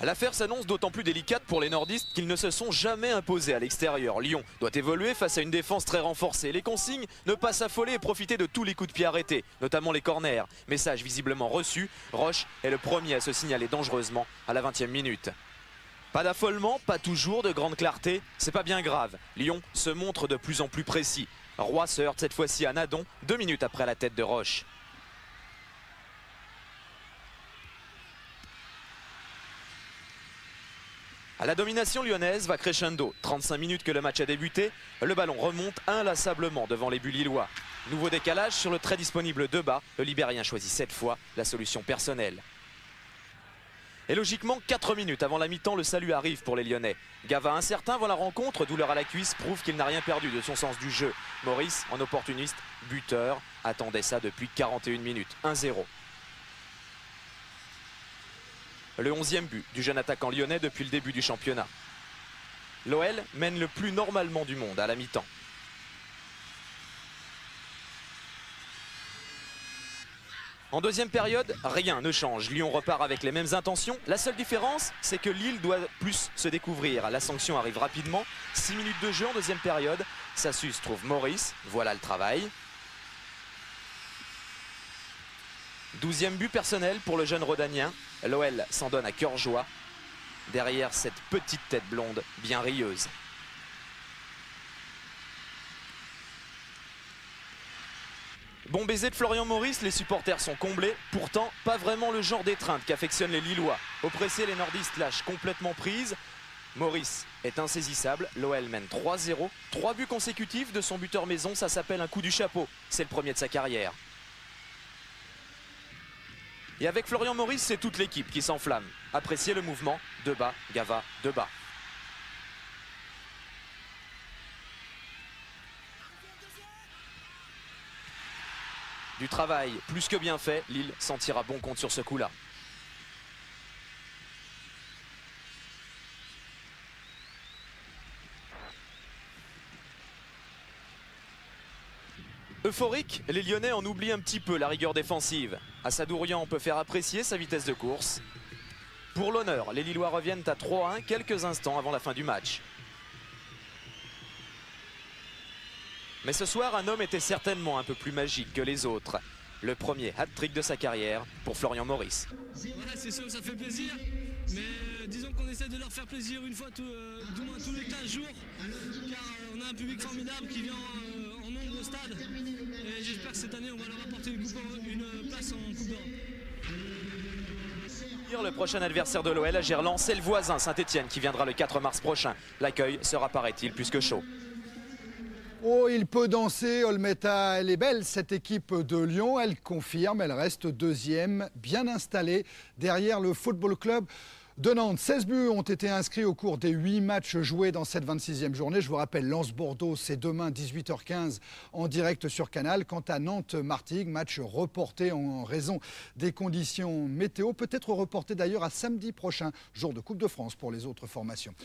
L'affaire s'annonce d'autant plus délicate pour les nordistes qu'ils ne se sont jamais imposés à l'extérieur. Lyon doit évoluer face à une défense très renforcée. Les consignes, ne pas s'affoler et profiter de tous les coups de pied arrêtés, notamment les corners. Message visiblement reçu, Roche est le premier à se signaler dangereusement à la 20e minute. Pas d'affolement, pas toujours de grande clarté, c'est pas bien grave. Lyon se montre de plus en plus précis. Roy se heurte cette fois-ci à Nadon, 2 minutes après la tête de Roche. La domination lyonnaise va crescendo. 35 minutes que le match a débuté, le ballon remonte inlassablement devant les buts lillois. Nouveau décalage sur le très disponible Debat. Le Libérien choisit cette fois la solution personnelle. Et logiquement, 4 minutes avant la mi-temps, le salut arrive pour les Lyonnais. Gava incertain avant la rencontre, douleur à la cuisse, prouve qu'il n'a rien perdu de son sens du jeu. Maurice, en opportuniste, buteur, attendait ça depuis 41 minutes. 1-0. Le 11e but du jeune attaquant lyonnais depuis le début du championnat. L'OL mène le plus normalement du monde à la mi-temps. En deuxième période, rien ne change. Lyon repart avec les mêmes intentions. La seule différence, c'est que Lille doit plus se découvrir. La sanction arrive rapidement. 6 minutes de jeu en deuxième période. Sassus trouve Maurice. Voilà le travail. 12e but personnel pour le jeune Rhodanien. L'OL s'en donne à cœur joie. Derrière cette petite tête blonde bien rieuse. Bon baiser de Florian Maurice, les supporters sont comblés. Pourtant, pas vraiment le genre d'étreinte qu'affectionnent les Lillois. Oppressés, les nordistes lâchent complètement prise. Maurice est insaisissable. L'OL mène 3-0. 3 buts consécutifs de son buteur maison, ça s'appelle un coup du chapeau. C'est le premier de sa carrière. Et avec Florian Maurice, c'est toute l'équipe qui s'enflamme. Appréciez le mouvement. Debat, Gava, Debat. Du travail plus que bien fait, Lille s'en tira bon compte sur ce coup-là. Euphorique, les Lyonnais en oublient un petit peu la rigueur défensive. Assadourian peut faire apprécier sa vitesse de course. Pour l'honneur, les Lillois reviennent à 3-1 quelques instants avant la fin du match. Mais ce soir, un homme était certainement un peu plus magique que les autres. Le premier hat-trick de sa carrière pour Florian Maurice. Voilà, c'est sûr que ça fait plaisir, mais disons qu'on essaie de leur faire plaisir une fois, du moins tous les 15 jours, car on a un public formidable qui vient en nombre au stade, et j'espère que cette année on va leur apporter une place en Coupe d'Europe. Le prochain adversaire de l'OL à Gerland, c'est le voisin Saint-Etienne qui viendra le 4 mars prochain. L'accueil sera, paraît-il, plus que chaud. Oh, il peut danser, Olmeta, elle est belle cette équipe de Lyon, elle confirme, elle reste deuxième, bien installée derrière le Football Club de Nantes. 16 buts ont été inscrits au cours des 8 matchs joués dans cette 26e journée. Je vous rappelle, Lens-Bordeaux, c'est demain 18h15 en direct sur Canal. Quant à Nantes-Martigues, match reporté en raison des conditions météo, peut-être reporté d'ailleurs à samedi prochain, jour de Coupe de France pour les autres formations.